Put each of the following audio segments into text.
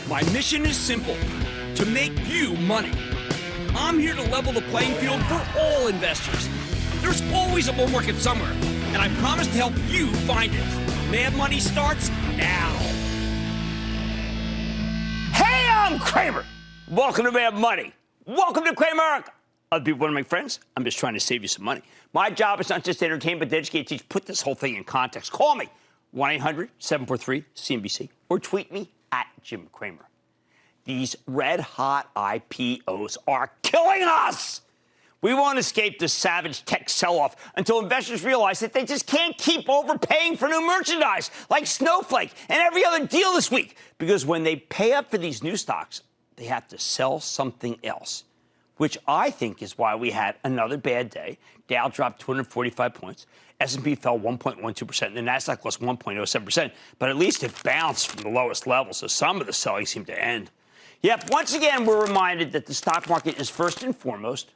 My mission is simple, to make you money. I'm here to level the playing field for all investors. There's always a bull market somewhere, and I promise to help you find it. Mad Money starts now. Hey, I'm Cramer. Welcome to Mad Money. Welcome to Cramer. Other people want to make friends? I'm just trying to save you some money. My job is not just to entertain, but to educate, teach, put this whole thing in context. Call me, 1-800-743-CNBC, or tweet me at Jim Cramer. These red-hot IPOs are killing us. We won't escape the savage tech sell-off until investors realize that they just can't keep overpaying for new merchandise like Snowflake and every other deal this week. Because when they pay up for these new stocks, they have to sell something else, which I think is why we had another bad day. Dow dropped 245 points. S&P fell 1.12%, and the Nasdaq lost 1.07%. But at least it bounced from the lowest level, so some of the selling seemed to end. Yep, once again, we're reminded that the stock market is first and foremost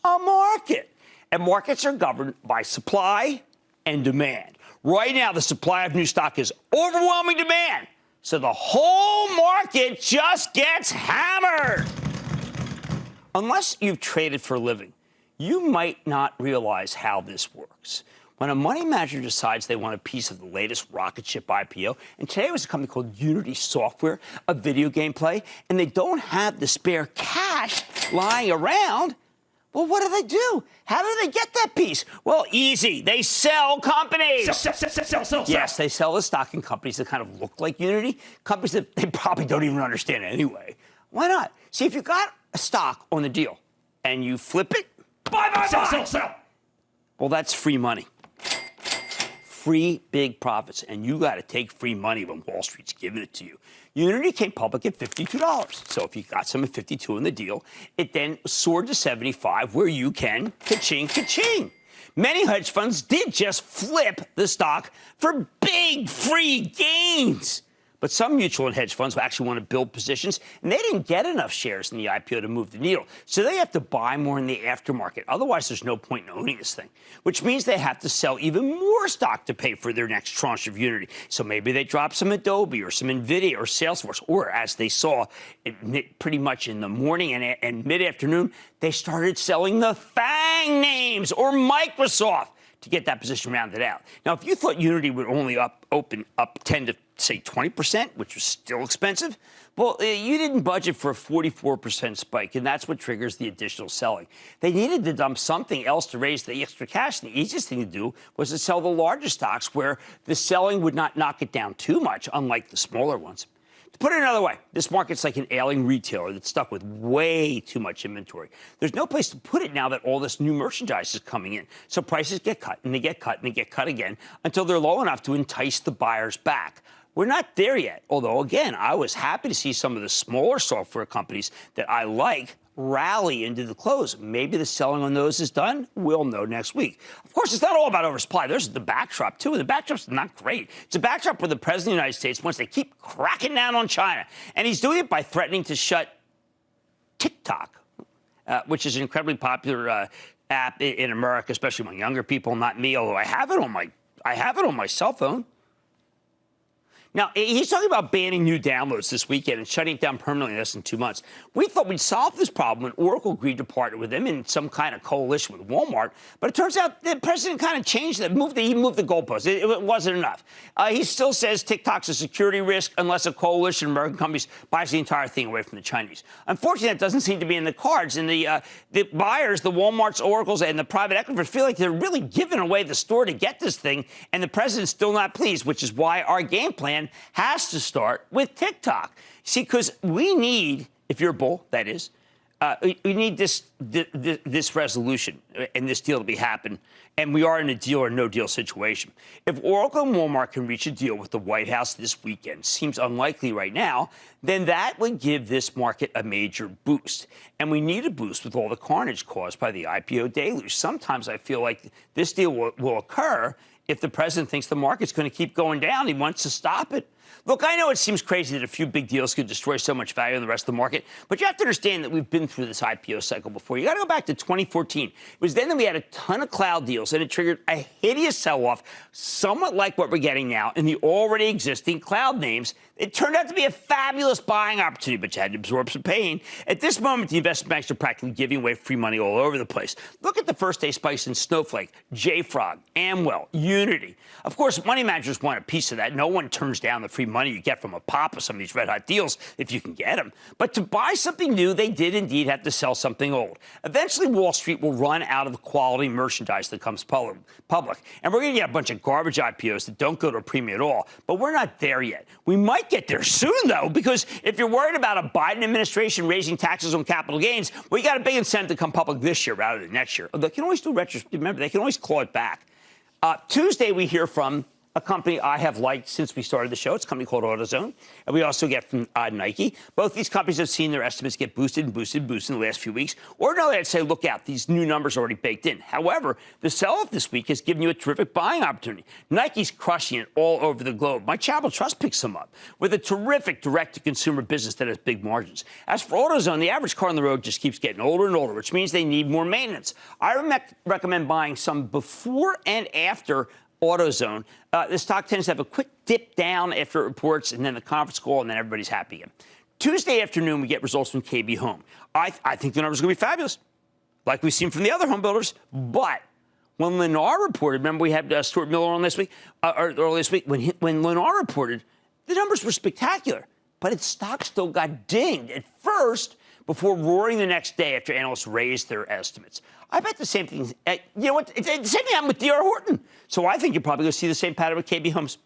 a market. And markets are governed by supply and demand. Right now, the supply of new stock is overwhelming demand. So the whole market just gets hammered. Unless you've traded for a living, you might not realize how this works. When a money manager decides they want a piece of the latest rocket ship IPO, and today it was a company called Unity Software, a video game play, and they don't have the spare cash lying around, well, what do? How do they get that piece? Well, easy. They sell companies. Sell. Yes, they sell the stock in companies that kind of look like Unity, companies that they probably don't even understand anyway. Why not? See, if you got a stock on the deal and you flip it, buy. Sell. Well, that's free money. Free big profits, and you got to take free money when Wall Street's giving it to you. Unity came public at $52. So if you got some at $52 in the deal, it then soared to $75, where you can ka-ching. Many hedge funds did just flip the stock for big free gains. But some mutual and hedge funds actually want to build positions, and they didn't get enough shares in the IPO to move the needle. So they have to buy more in the aftermarket. Otherwise, there's no point in owning this thing, which means they have to sell even more stock to pay for their next tranche of Unity. So maybe they drop some Adobe or some NVIDIA or Salesforce, or as they saw pretty much in the morning and mid-afternoon, they started selling the FANG names or Microsoft to get that position rounded out. Now, if you thought Unity would only open up 10 to, say, 20%, which was still expensive, well, you didn't budget for a 44% spike, and that's what triggers the additional selling. They needed to dump something else to raise the extra cash, and the easiest thing to do was to sell the larger stocks where the selling would not knock it down too much, unlike the smaller ones. To put it another way, this market's like an ailing retailer that's stuck with way too much inventory. There's no place to put it now that all this new merchandise is coming in. So prices get cut, and they get cut, and they get cut again until they're low enough to entice the buyers back. We're not there yet, although, again, I was happy to see some of the smaller software companies that I like rally into the close. Maybe the selling on those is done. We'll know next week. Of course, it's not all about oversupply. There's the backdrop, too. The backdrop's not great. It's a backdrop where the president of the United States wants to keep cracking down on China. And he's doing it by threatening to shut TikTok, which is an incredibly popular app in America, especially among younger people, not me, although I have it on my cell phone. Now, he's talking about banning new downloads this weekend and shutting it down permanently in less than 2 months. We thought we'd solve this problem when Oracle agreed to partner with him in some kind of coalition with Walmart. But it turns out the president kind of changed that, he moved the goalposts. It wasn't enough. He still says TikTok's a security risk unless a coalition of American companies buys the entire thing away from the Chinese. Unfortunately, that doesn't seem to be in the cards. And the buyers, the Walmarts, Oracles, and the private equity firms feel like they're really giving away the store to get this thing. And the president's still not pleased, which is why our game plan has to start with TikTok. See, because we need, if you're a bull, that is, we need this resolution and this deal to be happen, and we are in a deal or no deal situation. If Oracle and Walmart can reach a deal with the White House this weekend, seems unlikely right now, then that would give this market a major boost. And we need a boost with all the carnage caused by the IPO deluge. Sometimes I feel like this deal will occur if the president thinks the market's going to keep going down. He wants to stop it. Look, I know it seems crazy that a few big deals could destroy so much value in the rest of the market, but you have to understand that we've been through this IPO cycle before. You got to go back to 2014. It was then that we had a ton of cloud deals, and it triggered a hideous sell-off, somewhat like what we're getting now in the already existing cloud names. It turned out to be a fabulous buying opportunity, but you had to absorb some pain. At this moment, the investment banks are practically giving away free money all over the place. Look at the first-day spikes in Snowflake, JFrog, Amwell, Unity. Of course, money managers want a piece of that. No one turns down the free money you get from a pop of some of these red-hot deals if you can get them. But to buy something new, they did indeed have to sell something old. Eventually, Wall Street will run out of the quality merchandise that comes public. And we're going to get a bunch of garbage IPOs that don't go to a premium at all. But we're not there yet. We might get there soon, though, because if you're worried about a Biden administration raising taxes on capital gains, well, you got a big incentive to come public this year rather than next year. They can always do retrospective. Remember, they can always claw it back. Tuesday, we hear from a company I have liked since we started the show. It's a company called AutoZone. And we also get from Nike. Both these companies have seen their estimates get boosted in the last few weeks. Ordinarily, I'd say, look out. These new numbers are already baked in. However, the sell-off this week has given you a terrific buying opportunity. Nike's crushing it all over the globe. My Charitable Trust picks them up with a terrific direct-to-consumer business that has big margins. As for AutoZone, the average car on the road just keeps getting older and older, which means they need more maintenance. I recommend buying some before and after AutoZone. The stock tends to have a quick dip down after it reports, and then the conference call, and then everybody's happy again. Tuesday afternoon, we get results from KB Home. I think the numbers are going to be fabulous, like we've seen from the other home builders. But when Lennar reported, remember we had Stuart Miller on this week, or earlier this week, when Lennar reported, the numbers were spectacular, but its stock still got dinged at first before roaring the next day after analysts raised their estimates. I bet the same thing. You know what? It's the same thing happened with D.R. Horton. So I think you're probably going to see the same pattern with KB Homes.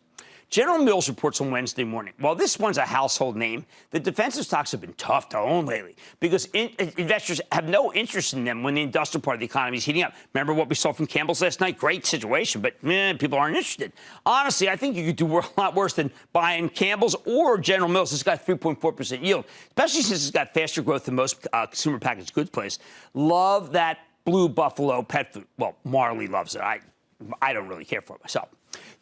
General Mills reports on Wednesday morning. While this one's a household name, the defensive stocks have been tough to own lately because investors have no interest in them when the industrial part of the economy is heating up. Remember what we saw from Campbell's last night? Great situation, but people aren't interested. Honestly, I think you could do a lot worse than buying Campbell's or General Mills. It's got 3.4% yield, especially since it's got faster growth than most consumer packaged goods plays. Love that Blue Buffalo pet food. Well, Marley loves it. I don't really care for it myself.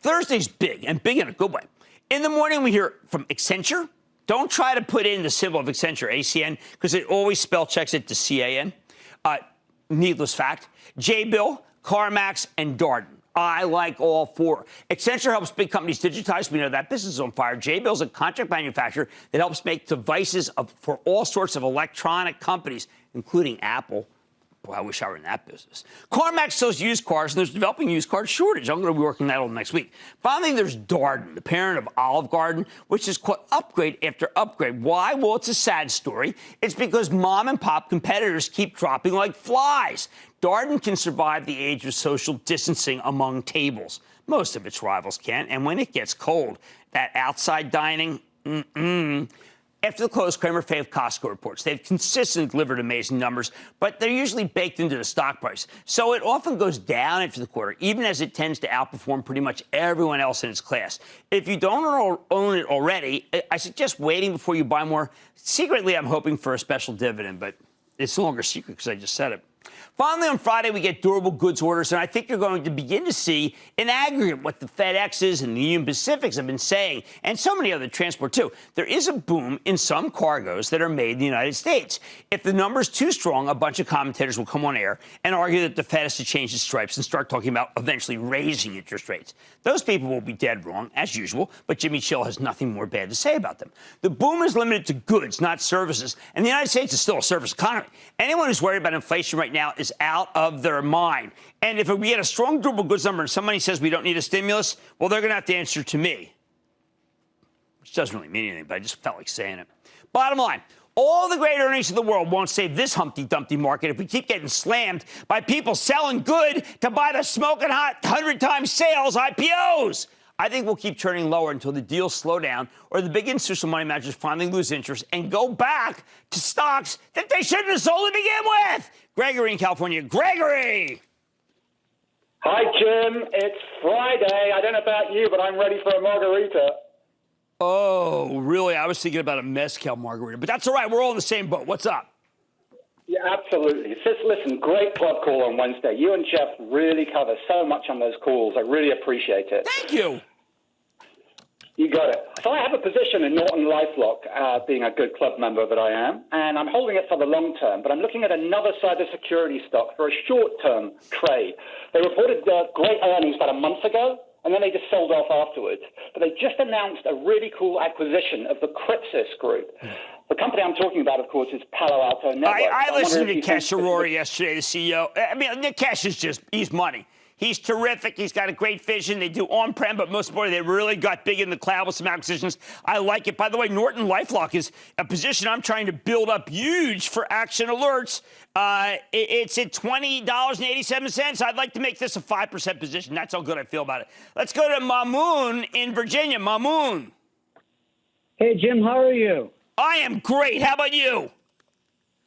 Thursday's big, and big in a good way. In the morning, we hear from Accenture. Don't try to put in the symbol of Accenture, ACN, because it always spell checks it to CAN. Needless fact. J-Bill, CarMax, and Darden. I like all four. Accenture helps big companies digitize. We know that business is on fire. J-Bill's a contract manufacturer that helps make devices for all sorts of electronic companies, including Apple. Boy, I wish I were in that business. CarMax sells used cars, and there's developing used car shortage. I'm going to be working that on next week. Finally, there's Darden, the parent of Olive Garden, which is called upgrade after upgrade. Why? Well, it's a sad story. It's because mom-and-pop competitors keep dropping like flies. Darden can survive the age of social distancing among tables. Most of its rivals can't, and when it gets cold, that outside dining, After the close, Cramer faved Costco reports. They've consistently delivered amazing numbers, but they're usually baked into the stock price. So it often goes down after the quarter, even as it tends to outperform pretty much everyone else in its class. If you don't own it already, I suggest waiting before you buy more. Secretly, I'm hoping for a special dividend, but it's no longer a secret because I just said it. Finally, on Friday, we get durable goods orders, and I think you're going to begin to see in aggregate what the FedExes and the Union Pacifics have been saying, and so many other transport, too. There is a boom in some cargoes that are made in the United States. If the number's too strong, a bunch of commentators will come on air and argue that the Fed has to change its stripes and start talking about eventually raising interest rates. Those people will be dead wrong, as usual, but Jimmy Chill has nothing more bad to say about them. The boom is limited to goods, not services, and the United States is still a service economy. Anyone who's worried about inflation right now is out of their mind. And if we get a strong durable goods number and somebody says we don't need a stimulus, well, they're going to have to answer to me. Which doesn't really mean anything, but I just felt like saying it. Bottom line, all the great earnings of the world won't save this Humpty Dumpty market if we keep getting slammed by people selling good to buy the smoking hot 100 times sales IPOs. I think we'll keep turning lower until the deals slow down or the big institutional money managers finally lose interest and go back to stocks that they shouldn't have sold to begin with. Gregory in California. Gregory! Hi, Jim. It's Friday. I don't know about you, but I'm ready for a margarita. Oh, really? I was thinking about a mezcal margarita. But that's all right. We're all in the same boat. What's up? Yeah, absolutely. Just listen, great club call on Wednesday. You and Jeff really cover so much on those calls. I really appreciate it. Thank you. You got it. So I have a position in Norton LifeLock, being a good club member that I am, and I'm holding it for the long term, but I'm looking at another cybersecurity stock for a short-term trade. They reported great earnings about a month ago, and then they just sold off afterwards. But they just announced a really cool acquisition of the Crypsis Group. The company I'm talking about, of course, is Palo Alto Networks. I listened to Nikesh Arora yesterday, the CEO. I mean, Nikesh is he's money. He's terrific. He's got a great vision. They do on-prem, but most importantly, they really got big in the cloud with some acquisitions. I like it. By the way, Norton LifeLock is a position I'm trying to build up huge for action alerts. It's at $20.87. I'd like to make this a 5% position. That's how good I feel about it. Let's go to Mamoon in Virginia. Mamoon. Hey, Jim, how are you? I am great. How about you?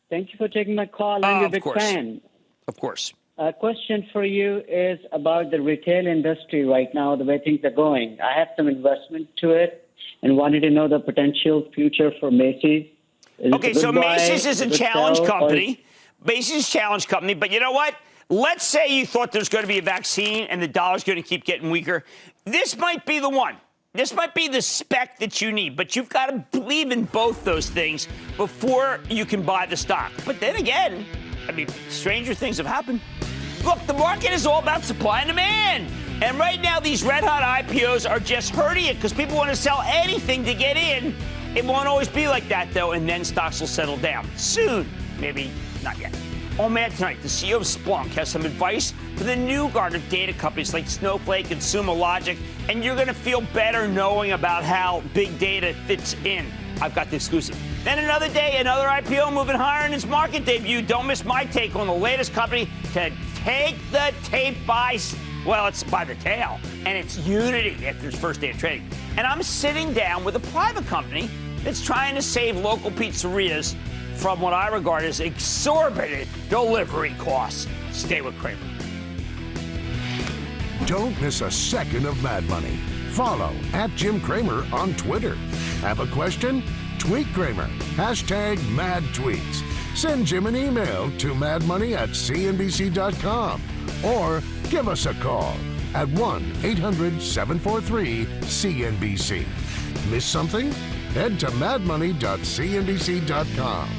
Thank you for taking my call. I'm a big fan. Of course. A question for you is about the retail industry right now, the way things are going. I have some investment to it and wanted to know the potential future for Macy's. Okay, so Macy's is a challenge company. Macy's is a challenge company, but you know what? Let's say you thought there's going to be a vaccine and the dollar's going to keep getting weaker. This might be the one. This might be the spec that you need, but you've got to believe in both those things before you can buy the stock. But then again, I mean, stranger things have happened. Look, the market is all about supply and demand. And right now, these red-hot IPOs are just hurting it because people want to sell anything to get in. It won't always be like that, though, and then stocks will settle down. Soon. Maybe not yet. Oh, man, tonight, the CEO of Splunk has some advice for the new guard of data companies like Snowflake and Sumo Logic, and you're going to feel better knowing about how big data fits in. I've got the exclusive. Then another day, another IPO moving higher in its market debut. Don't miss my take on the latest company to take the tape by, well, it's by the tail. And it's Unity after its first day of trading. And I'm sitting down with a private company that's trying to save local pizzerias from what I regard as exorbitant delivery costs. Stay with Cramer. Don't miss a second of Mad Money. Follow @Jim Cramer on Twitter. Have a question? Tweet Cramer. #MadTweets. Send Jim an email to madmoney@cnbc.com or give us a call at 1-800-743-CNBC. Miss something? Head to madmoney.cnbc.com.